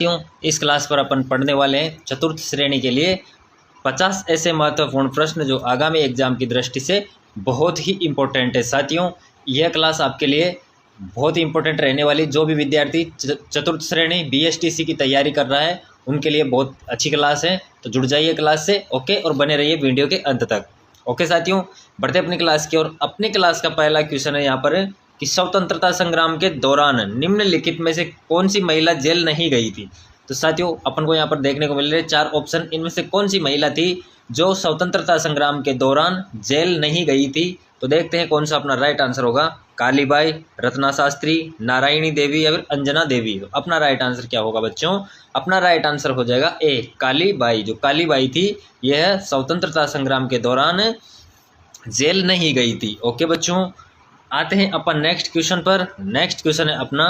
इस क्लास पर अपन पढ़ने वाले हैं चतुर्थ श्रेणी के लिए 50 ऐसे महत्वपूर्ण प्रश्न जो आगामी एग्जाम की दृष्टि से बहुत ही इम्पोर्टेंट है। साथियों, यह क्लास आपके लिए बहुत ही इम्पोर्टेंट रहने वाली, जो भी विद्यार्थी चतुर्थ श्रेणी BSTC की तैयारी कर रहा है उनके लिए बहुत अच्छी क्लास है। तो जुड़ जाइए क्लास से, ओके, और बने रहिए वीडियो के अंत तक। ओके साथियों, बढ़ते अपनी क्लास की ओर। अपनी क्लास का पहला क्वेश्चन है यहाँ पर कि स्वतंत्रता संग्राम के दौरान निम्नलिखित में से कौन सी महिला जेल नहीं गई थी। तो साथियों, अपन को यहाँ पर देखने को मिल रहे 4 ऑप्शन, इनमें से कौन सी महिला थी जो स्वतंत्रता संग्राम के दौरान जेल नहीं गई थी। तो देखते हैं कौन सा अपना राइट आंसर होगा। कालीबाई, रत्ना शास्त्री, नारायणी देवी या फिर अंजना देवी। तो अपना राइट आंसर क्या होगा बच्चों? अपना राइट आंसर हो जाएगा ए, कालीबाई। जो कालीबाई थी यह स्वतंत्रता संग्राम के दौरान जेल नहीं गई थी। ओके बच्चों, आते हैं अपन नेक्स्ट क्वेश्चन पर। नेक्स्ट क्वेश्चन है अपना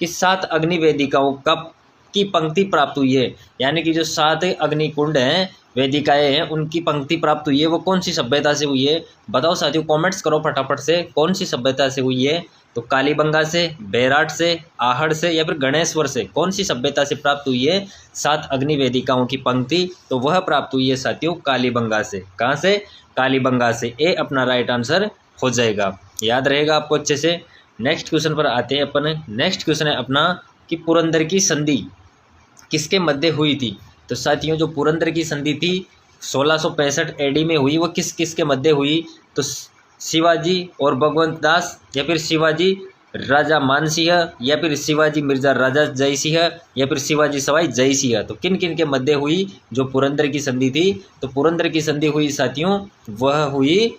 कि 7 अग्नि वेदिकाओं कब की पंक्ति प्राप्त हुई है, यानी कि जो 7 अग्निकुंड हैं, वेदिकाएं हैं, उनकी पंक्ति प्राप्त हुई है, वो कौन सी सभ्यता से हुई है? बताओ साथियों, कमेंट्स करो फटाफट से, कौन सी सभ्यता से हुई है? तो कालीबंगा से, बैराट से, आहड़ से या फिर गणेश्वर से, कौन सी सभ्यता से प्राप्त हुई है 7 अग्नि वेदिकाओं की पंक्ति? तो वह प्राप्त हुई है साथियों कालीबंगा से। कहाँ से? कालीबंगा से। ए अपना राइट आंसर हो जाएगा, याद रहेगा आपको अच्छे से। नेक्स्ट क्वेश्चन पर आते हैं अपन। नेक्स्ट क्वेश्चन है अपना कि पुरंदर की संधि किसके मध्य हुई थी। तो साथियों, जो पुरंदर की संधि थी 1665 AD में हुई, वो किस किस के मध्य हुई? तो शिवाजी और भगवंत दास, या फिर शिवाजी राजा मानसिंह, या फिर शिवाजी मिर्जा राजा जयसिंह, या फिर शिवाजी सवाई जयसिंह। तो किन किन के मध्य हुई जो पुरंदर की संधि थी? तो पुरंदर की संधि हुई साथियों, वह हुई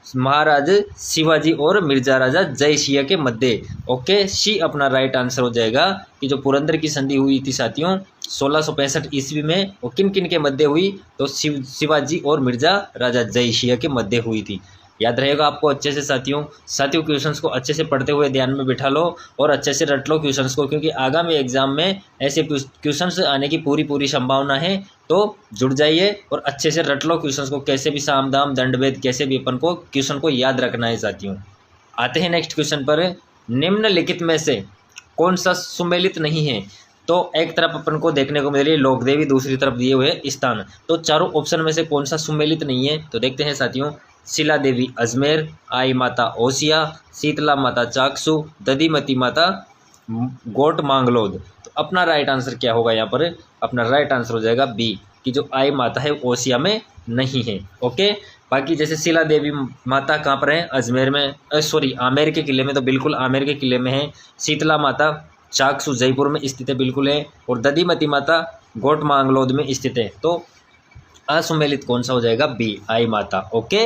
महाराज शिवाजी और मिर्जा राजा जयसिंह के मध्य। ओके, सी अपना राइट आंसर हो जाएगा कि जो पुरंदर की संधि हुई थी साथियों 1665 ईस्वी में, वो किन किन के मध्य हुई? तो शिवाजी और मिर्जा राजा जयसिंह के मध्य हुई थी। याद रहेगा आपको अच्छे से साथियों। क्वेश्चंस को अच्छे से पढ़ते हुए ध्यान में बिठा लो और अच्छे से रट लो क्वेश्चंस को, क्योंकि आगामी एग्जाम में ऐसे क्वेश्चंस आने की पूरी संभावना है। तो जुड़ जाइए और अच्छे से रट लो क्वेश्चंस को, कैसे भी साम दाम दंड भेद कैसे भी अपन को क्वेश्चन को याद रखना है साथियों। आते हैं नेक्स्ट क्वेश्चन पर। निम्नलिखित में से कौन सा सुमेलित नहीं है? तो एक तरफ अपन को देखने को मिल रही है लोकदेवी, दूसरी तरफ दिए हुए स्थान। तो चारों ऑप्शन में से कौन सा सुमेलित नहीं है? तो देखते हैं साथियों। शिला देवी अजमेर, आई माता ओसिया, शीतला माता चाकसू, दधीमती माता गोट मांगलोद। तो अपना राइट आंसर क्या होगा यहाँ पर? अपना राइट आंसर हो जाएगा बी, कि जो आई माता है ओसिया में नहीं है। ओके, बाकी जैसे शिला देवी माता कहाँ पर है? अजमेर में, सॉरी आमेर के किले में, तो बिल्कुल आमेर के किले में है। शीतला माता चाकसू जयपुर में स्थित है, बिल्कुल है। और दधीमती माता गोट मांगलोद में स्थित है। तो असुमेलित कौन सा हो जाएगा? बी, आई माता। ओके,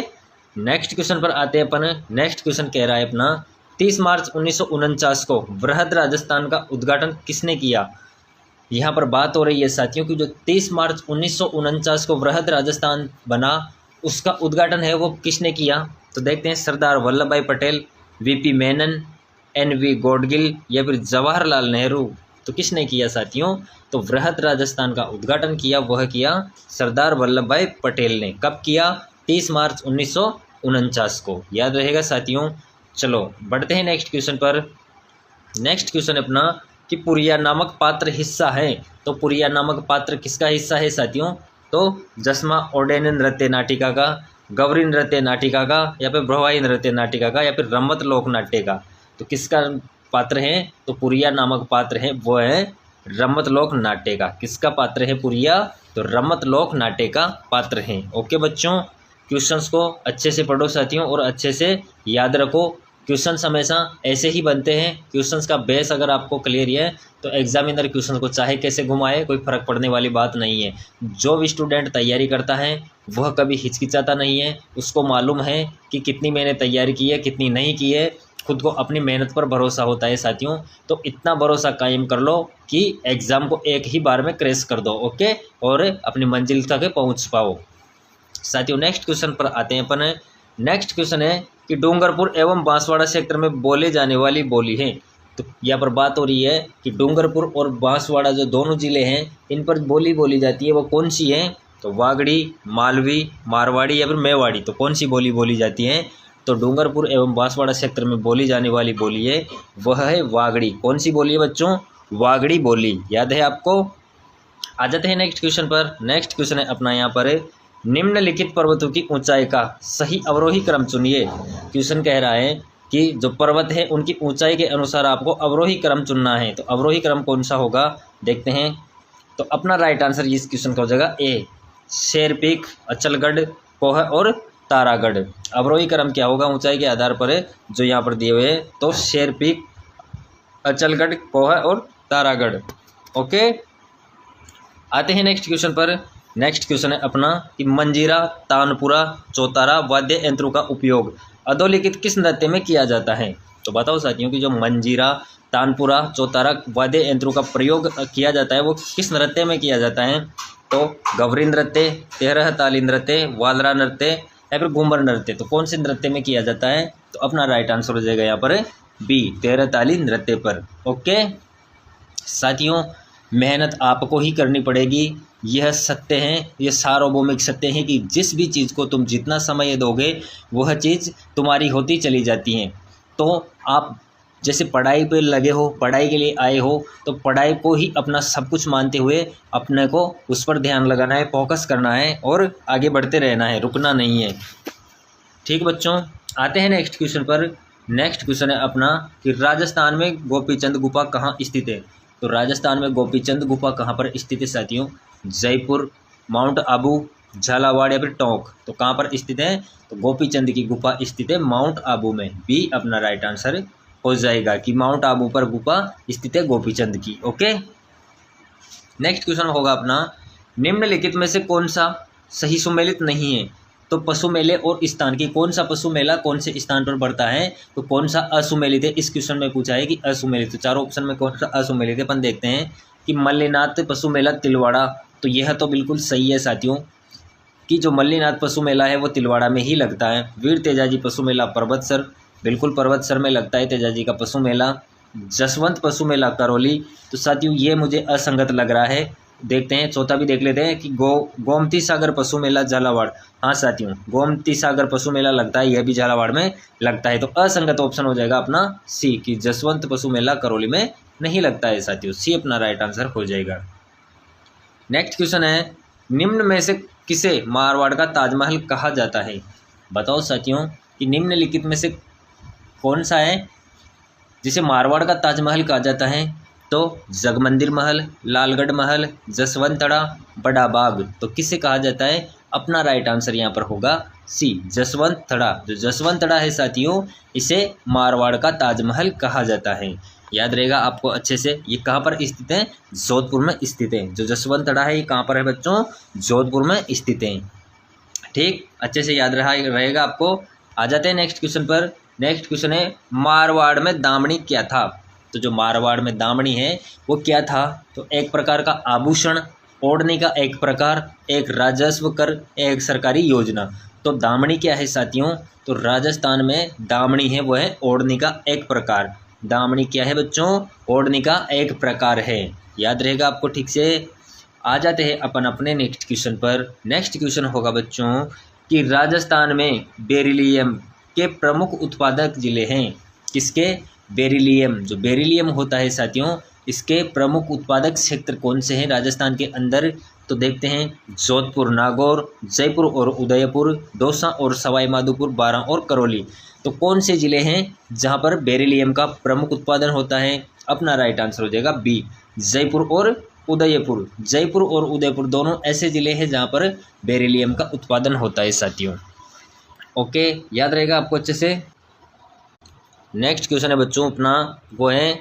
नेक्स्ट क्वेश्चन पर आते हैं अपन। नेक्स्ट क्वेश्चन कह रहा है अपना 30 मार्च 1949 को वृहद राजस्थान का उद्घाटन किसने किया? यहाँ पर बात हो रही है साथियों कि जो 30 मार्च 1949 को वृहद राजस्थान बना, उसका उद्घाटन है वो किसने किया? तो देखते हैं सरदार वल्लभ भाई पटेल, VP मेनन, NV गॉडगिल या फिर जवाहरलाल नेहरू। तो किसने किया साथियों? तो वृहद राजस्थान का उद्घाटन किया, वह किया सरदार वल्लभ भाई पटेल ने। कब किया? 30 मार्च 1949 को। याद रहेगा साथियों। चलो बढ़ते हैं नेक्स्ट क्वेश्चन पर। नेक्स्ट क्वेश्चन अपना कि पुरिया नामक पात्र हिस्सा है। तो पुरिया नामक पात्र किसका हिस्सा है साथियों? तो जसमा ओडेन नृत्य नाटिका का, गौरी नृत्य नाटिका का, या फिर भ्रवाई नृत्य नाटिका का, या फिर रम्मत लोक नाट्य का। तो किसका पात्र है? तो पुरिया नामक पात्र है वो है रम्मत लोक नाट्य का। किसका पात्र है पुरिया? तो रम्मत लोक नाट्य का पात्र है। ओके बच्चों, क्वेश्चंस को अच्छे से पढ़ो साथियों और अच्छे से याद रखो। क्वेश्चंस हमेशा ऐसे ही बनते हैं। क्वेश्चंस का बेस अगर आपको क्लियर है तो एग्जामिनर क्वेश्चन को चाहे कैसे घुमाए कोई फर्क पड़ने वाली बात नहीं है। जो भी स्टूडेंट तैयारी करता है वह कभी हिचकिचाता नहीं है। उसको मालूम है कि कितनी मैंने तैयारी की है, कितनी नहीं की है। खुद को अपनी मेहनत पर भरोसा होता है साथियों। तो इतना भरोसा कायम कर लो कि एग्ज़ाम को एक ही बार में क्रैश कर दो। ओके, और अपनी मंजिल तक पहुँच पाओ साथियों। नेक्स्ट क्वेश्चन पर आते हैं अपन। नेक्स्ट क्वेश्चन है कि डूंगरपुर एवं बांसवाड़ा क्षेत्र में बोले जाने वाली बोली है। तो यहाँ पर बात हो रही है कि डूंगरपुर और बांसवाड़ा जो दोनों ज़िले हैं, इन पर बोली जाती है, वो कौन सी है? तो वागड़ी, मालवी, मारवाड़ी या फिर मेवाड़ी। तो कौन सी बोली जाती है? तो डूंगरपुर एवं बांसवाड़ा क्षेत्र में बोली जाने वाली बोली है वह है वागड़ी। कौन सी बोली है बच्चों? वागड़ी बोली। याद है आपको? आ जाते हैं नेक्स्ट क्वेश्चन पर। नेक्स्ट क्वेश्चन है अपना यहाँ पर, निम्नलिखित पर्वतों की ऊंचाई का सही अवरोही क्रम चुनिए। क्वेश्चन कह रहा है कि जो पर्वत है उनकी ऊंचाई के अनुसार आपको अवरोही क्रम चुनना है। तो अवरोही क्रम कौन सा होगा देखते हैं। तो अपना राइट आंसर इस क्वेश्चन का हो जाएगा ए, शेर पीक, अचलगढ़, कोह और तारागढ़। अवरोही क्रम क्या होगा ऊंचाई के आधार पर जो यहाँ पर दिए हुए हैं, तो शेर पीक, अचलगढ़, कोह और तारागढ़। ओके, आते हैं नेक्स्ट क्वेश्चन पर। नेक्स्ट क्वेश्चन है अपना कि मंजीरा, तानपुरा, चौतारा वाद्य यंत्रों का उपयोग अधोलिखित किस नृत्य में किया जाता है। तो बताओ साथियों कि जो मंजीरा, तानपुरा, चौतारा वाद्य यंत्रों का प्रयोग किया जाता है वो किस नृत्य में किया जाता है। तो गवरी नृत्य, तेरह ताली नृत्य, वालरा नृत्य या फिर घूमर नृत्य। तो कौन से नृत्य में किया जाता है। तो अपना राइट आंसर हो जाएगा यहाँ पर बी, तेरह ताली नृत्य पर। ओके साथियों, मेहनत आपको ही करनी पड़ेगी। यह सत्य है, यह सार्वभौमिक सत्य है कि जिस भी चीज़ को तुम जितना समय दोगे वह चीज़ तुम्हारी होती चली जाती है। तो आप जैसे पढ़ाई पे लगे हो, पढ़ाई के लिए आए हो, तो पढ़ाई को ही अपना सब कुछ मानते हुए अपने को उस पर ध्यान लगाना है, फोकस करना है और आगे बढ़ते रहना है, रुकना नहीं है। ठीक बच्चों, आते हैं नेक्स्ट क्वेश्चन पर। नेक्स्ट क्वेश्चन है अपना कि राजस्थान में गोपीचंद गुफा कहाँ स्थित है। तो राजस्थान में गोपीचंद गुफा कहाँ पर स्थित है साथियों। जयपुर, माउंट आबू, झालावाड़ या फिर टोंक। तो कहाँ पर स्थित है। तो गोपीचंद की गुफा स्थित है माउंट आबू में। बी अपना राइट आंसर हो जाएगा कि माउंट आबू पर गुफा स्थित है गोपीचंद की। ओके, नेक्स्ट क्वेश्चन होगा अपना, निम्नलिखित में से कौन सा सही सुमेलित नहीं है। तो पशु मेले और स्थान की कौन सा पशु मेला कौन से स्थान पर बढ़ता है। तो कौन सा असुमेलित है। इस क्वेश्चन में पूछा है कि असुमेलित। तो चारों ऑप्शन में कौन सा असुमेलित है अपन देखते हैं कि मल्लीनाथ पशु मेला तिलवाड़ा। तो यह तो बिल्कुल सही है साथियों कि जो मल्लीनाथ पशु मेला है वो तिलवाड़ा में ही लगता है। वीर तेजाजी पशु मेला पर्वतसर, बिल्कुल पर्वतसर में लगता है तेजाजी का पशु मेला। जसवंत पशु मेला करौली। तो साथियों ये मुझे असंगत लग रहा है। देखते हैं चौथा भी देख लेते हैं कि गोमती सागर पशु मेला झालावाड़। हाँ साथियों, गोमती सागर पशु मेला लगता है, यह भी झालावाड़ में लगता है। तो असंगत ऑप्शन हो जाएगा अपना सी कि जसवंत पशु मेला करौली में नहीं लगता है साथियों। सी अपना राइट आंसर हो जाएगा। नेक्स्ट क्वेश्चन है, निम्न में से किसे मारवाड़ का ताजमहल कहा जाता है। बताओ साथियों कि निम्नलिखित में से कौन सा है जिसे मारवाड़ का ताजमहल कहा जाता है। तो जगमंदिर महल, लालगढ़ महल, जसवंतड़ा, बड़ा बाग। तो किसे कहा जाता है। अपना राइट आंसर यहाँ पर होगा सी, जसवंतड़ा। जो जसवंतड़ा है साथियों इसे मारवाड़ का ताजमहल कहा जाता है। याद रहेगा आपको अच्छे से। ये कहाँ पर स्थित है। जोधपुर में स्थित है। जो जसवंतड़ा है ये कहाँ पर है बच्चों। जोधपुर में स्थित है। ठीक, अच्छे से याद रहेगा आपको। आ जाते हैं नेक्स्ट क्वेश्चन पर। नेक्स्ट क्वेश्चन है, मारवाड़ में दामनी क्या था। तो जो मारवाड़ में दामनी है वो क्या था। तो एक प्रकार का आभूषण, ओढ़ने का एक प्रकार, एक राजस्व कर, एक सरकारी योजना। तो दामनी क्या है साथियों। तो राजस्थान में दामनी है वो है ओढ़ने का एक प्रकार। दामनी क्या है बच्चों। ओढ़ने का एक प्रकार है। याद रहेगा आपको ठीक से। आ जाते हैं अपन अपने नेक्स्ट क्वेश्चन पर। नेक्स्ट क्वेश्चन होगा बच्चों कि राजस्थान में बेरिलियम के प्रमुख उत्पादक जिले हैं। किसके। बेरिलियम। जो बेरिलियम होता है साथियों इसके प्रमुख उत्पादक क्षेत्र कौन से हैं राजस्थान के अंदर। तो देखते हैं जोधपुर, नागौर, जयपुर और उदयपुर, दौसा और सवाई माधोपुर, बारां और करौली। तो कौन से जिले हैं जहां पर बेरिलियम का प्रमुख उत्पादन होता है। अपना राइट आंसर हो जाएगा बी, जयपुर और उदयपुर। जयपुर और उदयपुर दोनों ऐसे जिले हैं जहां पर बेरिलियम का उत्पादन होता है साथियों। ओके, याद रहेगा आपको अच्छे से। नेक्स्ट क्वेश्चन है बच्चों अपना वो है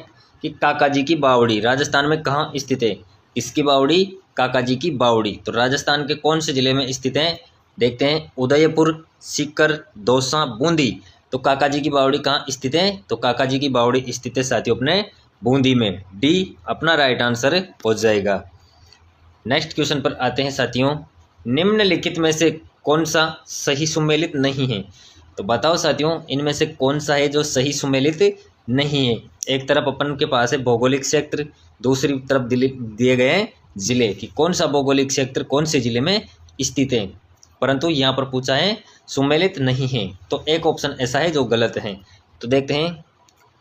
कि काका जी की बावड़ी राजस्थान में कहाँ स्थित है। किसकी बावड़ी। काका जी की बावड़ी। तो राजस्थान के कौन से जिले में स्थित है। देखते हैं उदयपुर, सीकर, दौसा, बूंदी। तो काका जी की बावड़ी कहाँ स्थित है। तो काका जी की बावड़ी स्थित है साथियों अपने बूंदी में। डी अपना राइट आंसर हो जाएगा। नेक्स्ट क्वेश्चन पर आते हैं साथियों, निम्नलिखित में से कौन सा सही सुमेलित नहीं है। तो बताओ साथियों इनमें से कौन सा है जो सही सुमेलित नहीं है। एक तरफ अपन के पास है भौगोलिक क्षेत्र, दूसरी तरफ दिए गए हैं जिले कि कौन सा भौगोलिक क्षेत्र कौन से जिले में स्थित है। परंतु यहाँ पर पूछा है सुमेलित नहीं है। तो एक ऑप्शन ऐसा है जो गलत है। तो देखते हैं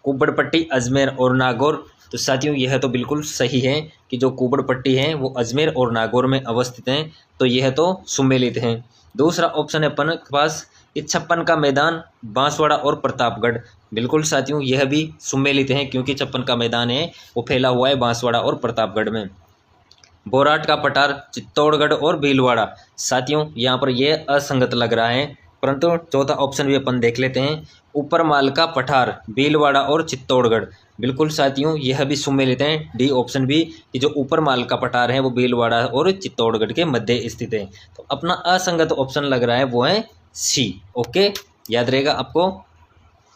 कुबड़-पट्टी, अजमेर और नागौर। तो साथियों यह तो बिल्कुल सही है कि जो कुबड़-पट्टी है वो अजमेर और नागौर में अवस्थित हैं, तो यह तो सुमेलित हैं। दूसरा ऑप्शन है अपन के पास ये 56 का मैदान, बांसवाड़ा और प्रतापगढ़। बिल्कुल साथियों यह भी सुमेलित हैं, क्योंकि 56 का मैदान है वो फैला हुआ है बांसवाड़ा और प्रतापगढ़ में। बोराट का पठार, चित्तौड़गढ़ और भीलवाड़ा। साथियों यहाँ पर यह असंगत लग रहा है, परंतु चौथा ऑप्शन भी अपन देख लेते हैं, ऊपरमाल का पठार, भीलवाड़ा और चित्तौड़गढ़। बिल्कुल साथियों यह भी सुमेलित हैं, डी ऑप्शन भी, कि जो ऊपरमाल का पठार है वो भीलवाड़ा और चित्तौड़गढ़ के मध्य स्थित है। तो अपना असंगत ऑप्शन लग रहा है वो है सी। ओके, याद रहेगा आपको।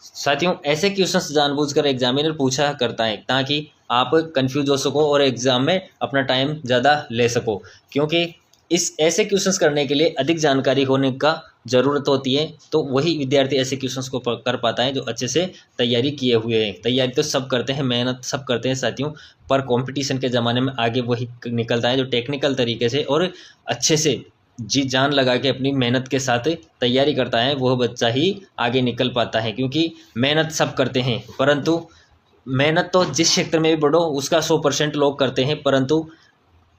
साथियों ऐसे क्वेश्चंस जानबूझकर एग्जामिनर पूछा करता है ताकि आप कंफ्यूज हो सको और एग्जाम में अपना टाइम ज़्यादा ले सको, क्योंकि इस ऐसे क्वेश्चंस करने के लिए अधिक जानकारी होने का ज़रूरत होती है, तो वही विद्यार्थी ऐसे क्वेश्चंस को कर पाता है जो अच्छे से तैयारी किए हुए हैं। तैयारी तो सब करते हैं, मेहनत सब करते हैं साथियों, पर कंपटीशन के ज़माने में आगे वही निकलता है जो टेक्निकल तरीके से और अच्छे से जी जान लगा के अपनी मेहनत के साथ तैयारी करता है, वह बच्चा ही आगे निकल पाता है। क्योंकि मेहनत सब करते हैं, परंतु मेहनत तो जिस क्षेत्र में भी बढ़ो उसका 100% लोग करते हैं, परंतु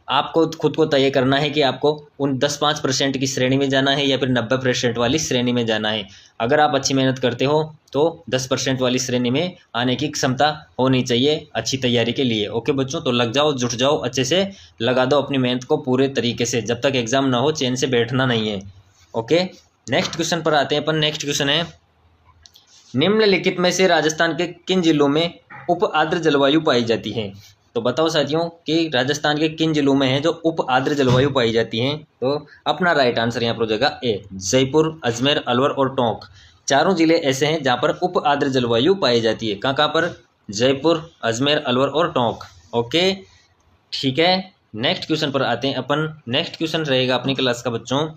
आपको खुद को तय करना है कि आपको उन 10-5% की श्रेणी में जाना है या फिर 90% वाली श्रेणी में जाना है। अगर आप अच्छी मेहनत करते हो तो 10% वाली श्रेणी में आने की क्षमता होनी चाहिए अच्छी तैयारी के लिए। ओके बच्चों, तो लग जाओ, जुट जाओ, अच्छे से लगा दो अपनी मेहनत को पूरे तरीके से, जब तक एग्ज़ाम ना हो चैन से बैठना नहीं है। ओके, नेक्स्ट क्वेश्चन पर आते हैं अपन। नेक्स्ट क्वेश्चन है, निम्नलिखित में से राजस्थान के किन जिलों में उप आर्द्र जलवायु पाई जाती है? तो बताओ साथियों कि राजस्थान के किन जिलों में है जो उप आर्द्र जलवायु पाई जाती है? तो अपना राइट आंसर यहाँ पर हो जाएगा ए, जयपुर, अजमेर, अलवर और टोंक। चारों जिले ऐसे हैं जहाँ पर उप आर्द्र जलवायु पाई जाती है। कहाँ कहाँ पर? जयपुर, अजमेर, अलवर और टोंक। ओके ठीक है, नेक्स्ट क्वेश्चन पर आते हैं अपन। नेक्स्ट क्वेश्चन रहेगा अपनी क्लास का बच्चों,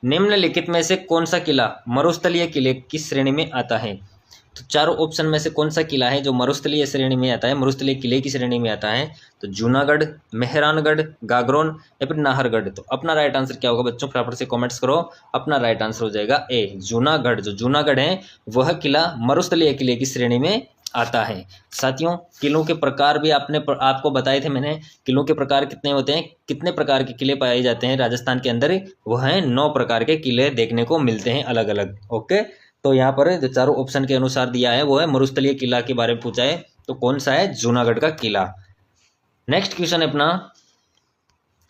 निम्नलिखित में से कौन सा किला मरुस्थलीय किले की श्रेणी में आता है? तो चारों ऑप्शन में से कौन सा किला है जो मरुस्थलीय श्रेणी में आता है, मरुस्थलीय किले की श्रेणी में आता है? तो जूनागढ़, मेहरानगढ़, गागरोन या फिर नाहरगढ़। तो अपना राइट आंसर क्या होगा बच्चों, फटाफट से कमेंट्स करो। अपना राइट आंसर हो जाएगा ए, जूनागढ़। जो जूनागढ़ है वह किला मरुस्थलीय किले की श्रेणी में आता है। साथियों किलों के प्रकार भी आपको बताए थे मैंने, किलों के प्रकार कितने होते हैं, कितने प्रकार के किले पाए जाते हैं राजस्थान के अंदर? वह हैं 9 प्रकार के किले देखने को मिलते हैं अलग अलग। ओके, तो यहाँ पर जो चारों ऑप्शन के अनुसार दिया है वो है मरुस्थलीय किला के बारे में पूछा है, तो कौन सा है? जूनागढ़ का किला। नेक्स्ट क्वेश्चन है अपना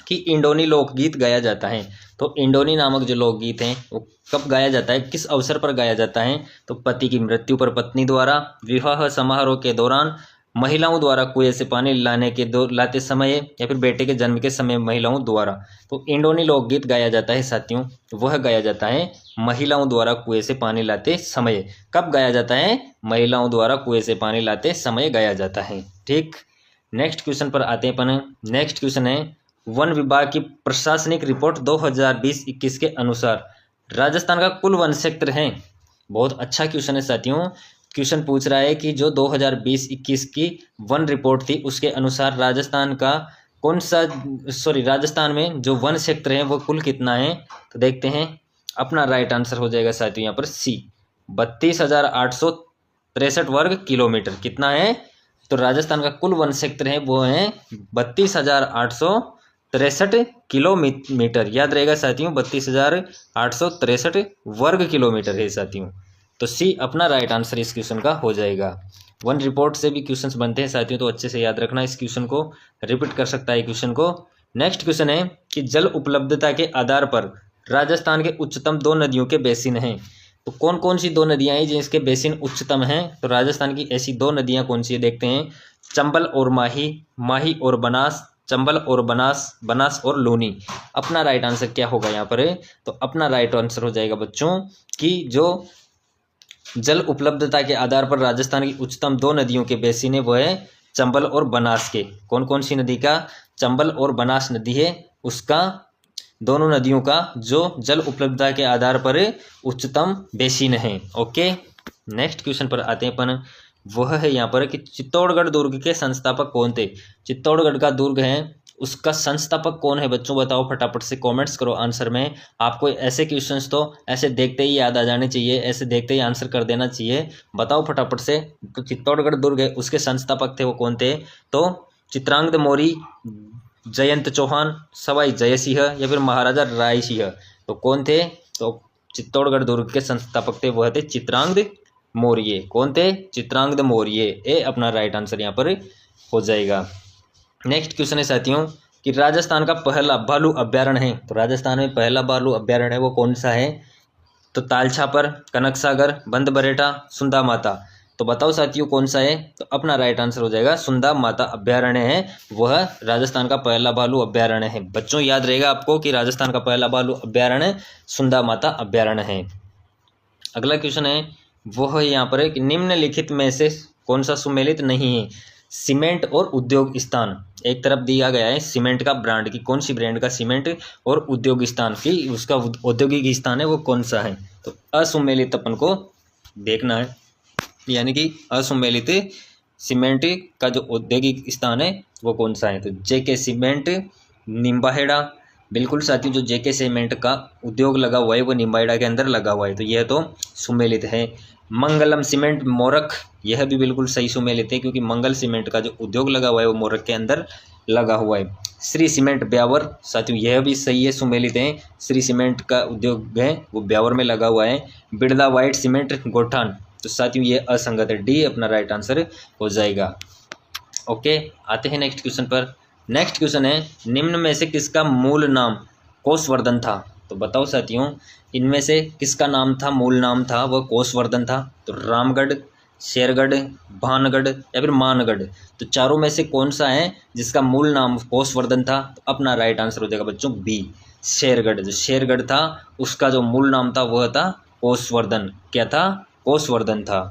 कि इंडोनी लोकगीत गाया जाता है। तो इंडोनी नामक जो लोकगीत हैं वो कब गाया जाता है, किस अवसर पर गाया जाता है? तो पति की मृत्यु पर पत्नी द्वारा, विवाह समारोह के दौरान, महिलाओं द्वारा कुएं से पानी लाते समय या फिर बेटे के जन्म के समय महिलाओं द्वारा। तो इंडोनी लोकगीत गाया जाता है साथियों, वह गाया जाता है महिलाओं द्वारा कुएं से पानी लाते समय। कब गाया जाता है? महिलाओं द्वारा कुएं से पानी लाते समय गाया जाता है। ठीक, नेक्स्ट क्वेश्चन पर आते हैं अपन। नेक्स्ट क्वेश्चन है, वन विभाग की प्रशासनिक रिपोर्ट 2020-21 के अनुसार राजस्थान का कुल वन क्षेत्र है। बहुत अच्छा क्वेश्चन है साथियों। क्वेश्चन पूछ रहा है कि जो 2020-21 की वन रिपोर्ट थी उसके अनुसार राजस्थान का राजस्थान में जो वन क्षेत्र है वो कुल कितना है? तो देखते हैं, अपना राइट आंसर हो जाएगा साथियों यहाँ पर सी, 32,863 वर्ग किलोमीटर। कितना है? तो राजस्थान का कुल वन क्षेत्र है वो है 32,863 किलोमीटर। याद रहेगा साथियों, 32,863 वर्ग किलोमीटर है साथियों। तो सी अपना राइट आंसर इस क्वेश्चन का हो जाएगा। वन रिपोर्ट से भी क्वेश्चंस बनते हैं साथियों, तो अच्छे से याद रखना, इस क्वेश्चन को रिपीट कर सकता है क्वेश्चन को। नेक्स्ट क्वेश्चन है कि जल उपलब्धता के आधार पर राजस्थान के उच्चतम 2 नदियों के बेसिन हैं। तो कौन कौन सी 2 नदियां हैं जिनके बेसिन उच्चतम हैं? तो राजस्थान की ऐसी 2 नदियां कौन सी है देखते हैं, चंबल और माही, माही और बनास, चंबल और बनास, बनास और लूनी। अपना राइट आंसर क्या होगा यहाँ पर? तो अपना राइट आंसर हो जाएगा बच्चों कि जो जल उपलब्धता के आधार पर राजस्थान की उच्चतम 2 नदियों के बेसिन है वो है चंबल और बनास के। कौन कौन सी नदी का? चंबल और बनास नदी है, उसका दोनों नदियों का जो जल उपलब्धता के आधार पर उच्चतम बेसिन है। ओके, नेक्स्ट क्वेश्चन पर आते हैं अपन। वह है यहाँ पर कि चित्तौड़गढ़ दुर्ग के संस्थापक कौन थे? चित्तौड़गढ़ का दुर्ग है उसका संस्थापक कौन है बच्चों, बताओ फटाफट से कमेंट्स करो आंसर में। आपको ऐसे क्वेश्चंस तो ऐसे देखते ही याद आ जाने चाहिए, ऐसे देखते ही आंसर कर देना चाहिए। बताओ फटाफट से। तो चित्तौड़गढ़ दुर्ग है, उसके संस्थापक थे वो कौन थे, तो चित्रांगद मौर्य, जयंत चौहान, सवाई जयसिंह या फिर महाराजा राय सिंह। तो कौन थे, तो चित्तौड़गढ़ दुर्ग के संस्थापक थे वह थे चित्रांगद मौर्य। कौन थे, चित्रांगद मौर्य। ए अपना राइट आंसर यहाँ पर हो जाएगा। नेक्स्ट क्वेश्चन है साथियों कि राजस्थान का पहला भालू अभ्यारण्य है, तो राजस्थान में पहला भालू अभ्यारण्य है वो कौन सा है, तो तालछापर, कनक सागर, बंद बरेटा, सुंदा माता। तो बताओ साथियों कौन सा है, तो अपना राइट आंसर हो जाएगा सुंदा माता अभ्यारण्य है, वह राजस्थान का पहला भालू अभ्यारण्य है। बच्चों याद रहेगा आपको कि राजस्थान का पहला भालू अभ्यारण्य सुंदा माता अभ्यारण्य है। अगला क्वेश्चन है वह यहाँ पर है कि निम्नलिखित में से कौन सा सुमेलित नहीं है, सीमेंट और उद्योग स्थान। एक तरफ दिया गया है सीमेंट का ब्रांड की कौन सी ब्रांड का सीमेंट और उद्योग स्थान की उसका औद्योगिक स्थान है वो कौन सा है, तो असुमेलित अपन को देखना है, यानी कि असुमेलित सीमेंट का जो औद्योगिक स्थान है वो कौन सा है, तो जेके सीमेंट निम्बाहेड़ा। बिल्कुल साथियों, जो जेके सीमेंट का उद्योग लगा हुआ है वो निम्बाहेड़ा के अंदर लगा हुआ है, तो यह तो सुमेलित है। मंगलम सीमेंट मोरख, यह भी बिल्कुल सही सुमेलित है क्योंकि मंगल सीमेंट का जो उद्योग लगा हुआ है वो मोरख के अंदर लगा हुआ है। श्री सीमेंट ब्यावर, साथियों यह भी सही है, सुमेलित है। श्री सीमेंट का उद्योग है वो ब्यावर में लगा हुआ है। बिरला व्हाइट सीमेंट गोठान, तो साथियों ये असंगत है, डी अपना राइट आंसर हो जाएगा। ओके, आते हैं नेक्स्ट क्वेश्चन पर। नेक्स्ट क्वेश्चन है निम्न में से किसका मूल नाम कोषवर्धन था, तो बताओ साथियों इनमें से किसका नाम था, मूल नाम था वह कोषवर्धन था, तो रामगढ़, शेरगढ़, भानगढ़ या फिर मानगढ़। तो चारों में से कौन सा है जिसका मूल नाम कोषवर्धन था, तो अपना राइट आंसर हो जाएगा बच्चों बी शेरगढ़। जो शेरगढ़ था उसका जो मूल नाम था वह था कोषवर्धन। क्या था, कोषवर्धन था।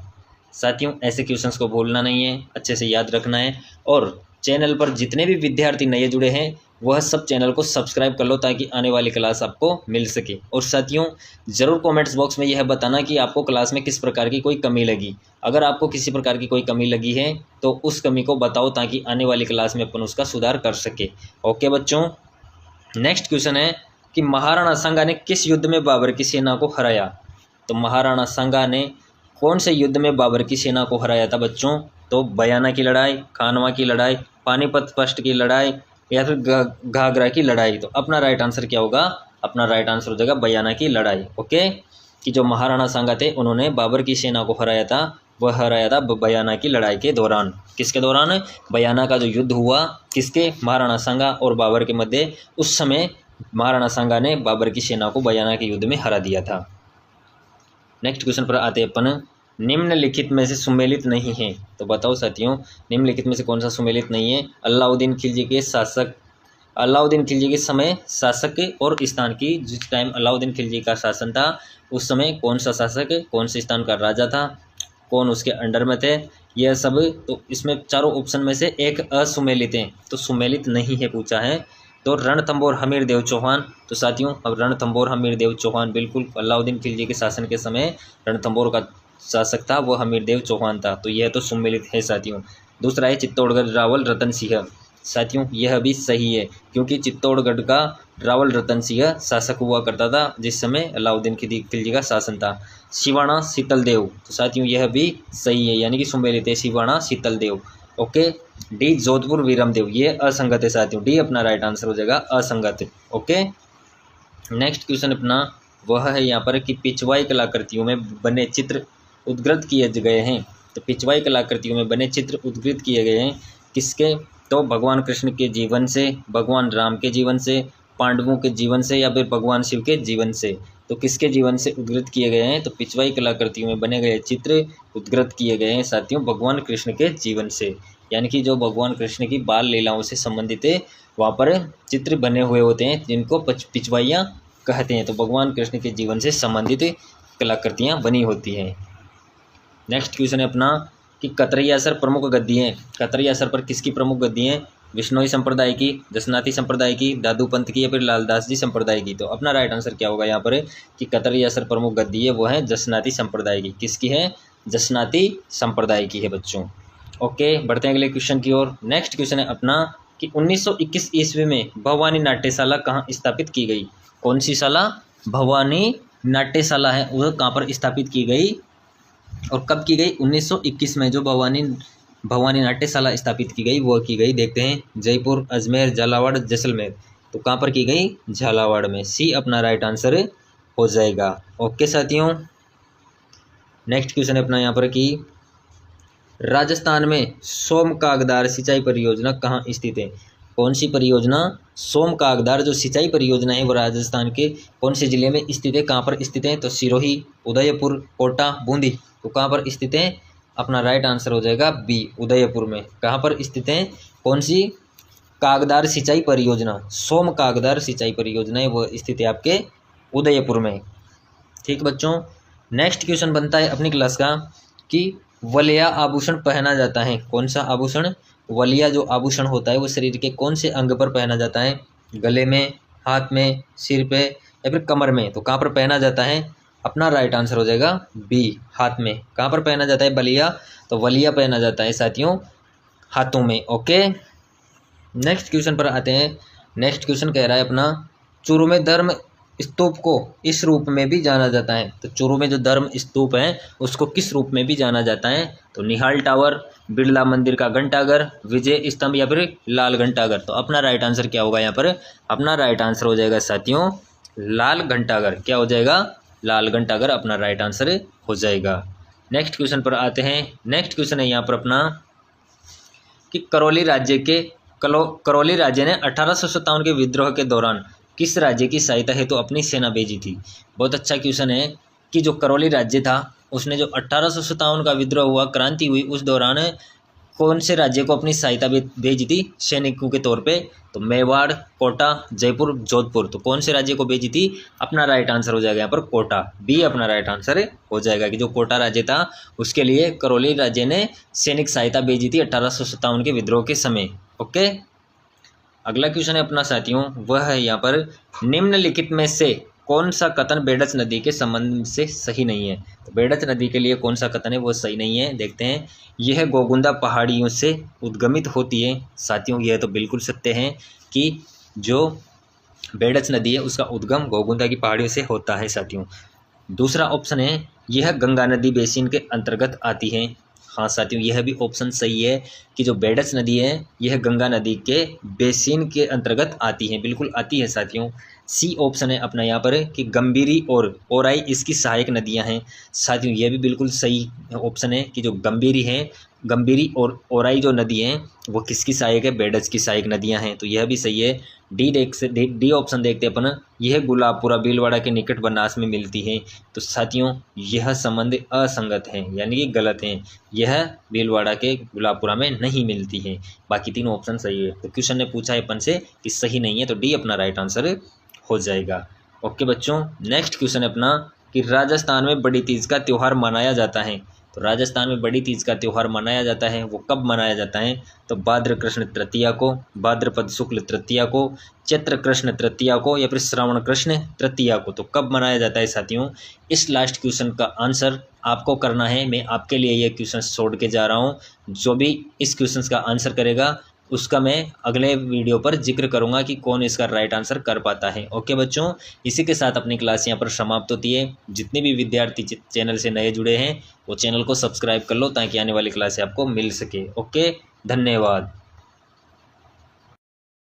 साथियों ऐसे क्वेश्चंस को भूलना नहीं है, अच्छे से याद रखना है। और चैनल पर जितने भी विद्यार्थी नए जुड़े हैं वह सब चैनल को सब्सक्राइब कर लो ताकि आने वाली क्लास आपको मिल सके। और साथियों ज़रूर कमेंट्स बॉक्स में यह बताना कि आपको क्लास में किस प्रकार की कोई कमी लगी। अगर आपको किसी प्रकार की कोई कमी लगी है तो उस कमी को बताओ ताकि आने वाली क्लास में अपन उसका सुधार कर सके। ओके बच्चों, नेक्स्ट क्वेश्चन है कि महाराणा सांगा ने किस युद्ध में बाबर की सेना को हराया, तो महाराणा सांगा ने कौन से युद्ध में बाबर की सेना को हराया था बच्चों, तो बयाना की लड़ाई, खानवा की लड़ाई, पानीपत पस्ट की लड़ाई या फिर घाघरा की लड़ाई। तो अपना राइट आंसर क्या होगा, अपना राइट आंसर हो जाएगा बयाना की लड़ाई। ओके, कि जो महाराणा सांगा थे उन्होंने बाबर की सेना को हराया था, वह हराया था बयाना की लड़ाई के दौरान। किसके दौरान, बयाना का जो युद्ध हुआ किसके, महाराणा सांगा और बाबर के मध्य, उस समय महाराणा सांगा ने बाबर की सेना को बयाना के युद्ध में हरा दिया था। नेक्स्ट क्वेश्चन पर आते अपन, निम्नलिखित में से सुमेलित नहीं है, तो बताओ साथियों निम्नलिखित में से कौन सा सुमेलित नहीं है। अलाउद्दीन खिलजी के शासक, अलाउद्दीन खिलजी के समय शासक और स्थान की, जिस टाइम अलाउद्दीन खिलजी का शासन था उस समय कौन सा शासक, कौन से स्थान का राजा था, कौन उसके अंडर में थे, यह सब। तो इसमें चारों ऑप्शन में से एक असुमेलित है, तो सुमेलित नहीं है पूछा है। तो रणथंबोर हमीरदेव चौहान, तो साथियों अब रणथंबोर हमीरदेव चौहान बिल्कुल अलाउद्दीन खिलजी के शासन के समय रणथंबोर का शासक था वो हमीरदेव चौहान था, तो यह तो सुमेलित है साथियों। दूसरा है चित्तौड़गढ़ रावल रतन सिंह, साथियों यह भी सही है क्योंकि चित्तौड़गढ़ का रावल रतन सिंह शासक हुआ करता था जिस समय अलाउद्दीन खिलजी का शासन था। सिवाना शीतल देव, तो साथियों यह भी सही है, यानी कि सुमेलित है सिवाना शीतल देव। ओके, डी जोधपुर वीरमदेव, ये असंगत है साथियों, डी अपना राइट आंसर हो जाएगा असंगत। ओके, नेक्स्ट क्वेश्चन अपना वह है यहाँ पर कि पिछवाई कलाकृतियों में बने चित्र उद्गृत किए गए हैं, तो पिछवाई कलाकृतियों में बने चित्र उद्गृत किए गए हैं किसके, तो भगवान कृष्ण के जीवन से, भगवान राम के जीवन से, पांडवों के जीवन से या फिर भगवान शिव के जीवन से। तो किसके जीवन से उद्गृत किए गए हैं, तो पिछवाई कलाकृतियों में बने गए चित्र उद्गृत किए गए हैं साथियों भगवान कृष्ण के जीवन से, यानी कि जो भगवान कृष्ण की बाल लीलाओं से संबंधित है वहाँ पर चित्र बने हुए होते हैं जिनको पिछवाइयाँ कहते हैं। तो भगवान कृष्ण के जीवन से संबंधित कलाकृतियाँ बनी होती हैं। नेक्स्ट क्वेश्चन है अपना कि कतरैया असर प्रमुख गद्दी हैं, कतरैया असर पर किसकी प्रमुख गद्दी हैं, विश्नोई संप्रदाय की, दशनाथी संप्रदाय की, दादू पंथ की या फिर लालदास जी संप्रदाय की। तो अपना राइट आंसर क्या होगा यहाँ पर कि कतरैया असर प्रमुख गद्दी है वो है दशनाथी संप्रदाय की। किसकी है, दशनाथी संप्रदाय की है बच्चों। ओके, बढ़ते हैं अगले क्वेश्चन की ओर। नेक्स्ट क्वेश्चन है अपना कि 1921 ईस्वी में भवानी नाट्यशाला कहाँ स्थापित की गई। कौन सी शाला? भवानी नाट्यशाला है, वह कहाँ पर स्थापित की गई और कब की गई? 1921 में जो भवानी नाट्यशाला स्थापित की गई वो की गई, देखते हैं, जयपुर, अजमेर, झालावाड़, जैसलमेर। तो कहाँ पर की गई? झालावाड़ में। सी अपना राइट आंसर हो जाएगा। ओके साथियों, नेक्स्ट क्वेश्चन है अपना यहाँ पर कि राजस्थान में सोम कागदार सिंचाई परियोजना कहाँ स्थित है। कौन सी परियोजना? सोम कागदार जो सिंचाई परियोजना है वो राजस्थान के कौन से जिले में स्थित है, कहाँ पर स्थित है? तो सिरोही, उदयपुर, कोटा, बूंदी। तो कहाँ पर स्थित है? अपना राइट आंसर हो जाएगा बी, उदयपुर में। कहाँ पर स्थित है? कौन सी कागदार सिंचाई परियोजना? सोम कागदार सिंचाई परियोजना है वो स्थित है आपके उदयपुर में। ठीक बच्चों, नेक्स्ट क्वेश्चन बनता है अपनी क्लास का कि वलिया आभूषण पहना जाता है। कौन सा आभूषण? वलिया जो आभूषण होता है वो शरीर के कौन से अंग पर पहना जाता है? गले में, हाथ में, सिर पे या फिर कमर में। तो कहाँ पर पहना जाता है? अपना राइट आंसर हो जाएगा बी, हाथ में। कहाँ पर पहना जाता है वलिया? तो वलिया पहना जाता है साथियों हाथों में। ओके, नेक्स्ट क्वेश्चन पर आते हैं। नेक्स्ट क्वेश्चन कह रहा है अपना चूरू में धर्म स्तूप को इस रूप में भी जाना जाता है। तो चूरू में जो धर्म स्तूप है उसको किस रूप में भी जाना जाता है? तो निहाल टावर, बिरला मंदिर का घंटाघर, विजय स्तंभ या फिर लाल घंटाघर। तो अपना राइट आंसर क्या होगा यहाँ पर? अपना राइट आंसर हो जाएगा साथियों लाल घंटाघर। क्या हो जाएगा? लाल घंटाघर अपना राइट आंसर हो जाएगा। नेक्स्ट क्वेश्चन पर आते हैं। नेक्स्ट क्वेश्चन है यहाँ पर अपना कि करौली राज्य ने 1857 के विद्रोह के दौरान किस राज्य की सहायता हेतु अपनी सेना भेजी थी। बहुत अच्छा क्वेश्चन है कि जो करौली राज्य था उसने जो 1857 का विद्रोह हुआ, क्रांति हुई, उस दौरान कौन से राज्य को अपनी सहायता भेजी थी सैनिकों के तौर पे? तो मेवाड़, कोटा, जयपुर, जोधपुर। तो कौन से राज्य को भेजी थी? अपना राइट आंसर हो जाएगा यहाँ पर कोटा, बी अपना राइट आंसर हो जाएगा कि जो कोटा राज्य था उसके लिए करौली राज्य ने सैनिक सहायता भेजी थी 1857 के विद्रोह के समय। ओके, अगला क्वेश्चन है अपना साथियों, वह है यहाँ पर निम्नलिखित में से कौन सा कथन बेडच नदी के संबंध से सही नहीं है। तो बेडच नदी के लिए कौन सा कथन है वो सही नहीं है, देखते हैं। यह गोगुंदा पहाड़ियों से उद्गमित होती है। साथियों यह तो बिल्कुल सत्य है कि जो बेडच नदी है उसका उद्गम गोगुंदा की पहाड़ियों से होता है साथियों। दूसरा ऑप्शन है यह गंगा नदी बेसिन के अंतर्गत आती है। हाँ साथियों, यह भी ऑप्शन सही है कि जो बेडच नदी है यह गंगा नदी के बेसिन के अंतर्गत आती है, बिल्कुल आती है साथियों। सी ऑप्शन है अपना यहाँ पर कि गंभीरी और ओराई इसकी सहायक नदियाँ हैं। साथियों यह भी बिल्कुल सही ऑप्शन है कि जो गंभीरी और ओराई जो नदी हैं वो किसकी सहायक है? बेडच की सहायक नदियाँ हैं। तो यह भी सही है। डी ऑप्शन देखते हैं अपन, यह गुलाबपुरा भीलवाड़ा के निकट बनास में मिलती है। तो साथियों यह संबंध असंगत है, यानी कि गलत है। यह भीलवाड़ा के गुलाबपुरा में नहीं मिलती है। बाकी तीनों ऑप्शन सही है। तो क्वेश्चन ने पूछा है अपन से कि सही नहीं है, तो डी अपना राइट आंसर हो जाएगा। ओके बच्चों, नेक्स्ट क्वेश्चन है अपना कि राजस्थान में बड़ी तीज का त्यौहार मनाया जाता है। तो राजस्थान में बड़ी तीज का त्यौहार मनाया जाता है, वो कब मनाया जाता है? तो भाद्र कृष्ण तृतीया को, भाद्रपद शुक्ल तृतीया को, चैत्र कृष्ण तृतीया को या फिर श्रावण कृष्ण तृतीया को। तो कब मनाया जाता है साथियों? इस लास्ट क्वेश्चन का आंसर आपको करना है। मैं आपके लिए ये क्वेश्चन छोड़ के जा रहा हूँ। जो भी इस क्वेश्चन का आंसर करेगा उसका मैं अगले वीडियो पर जिक्र करूंगा कि कौन इसका राइट आंसर कर पाता है। ओके बच्चों, इसी के साथ अपनी क्लास यहाँ पर समाप्त होती है। जितने भी विद्यार्थी चैनल से नए जुड़े हैं वो चैनल को सब्सक्राइब कर लो ताकि आने वाली क्लास आपको मिल सके। ओके, धन्यवाद।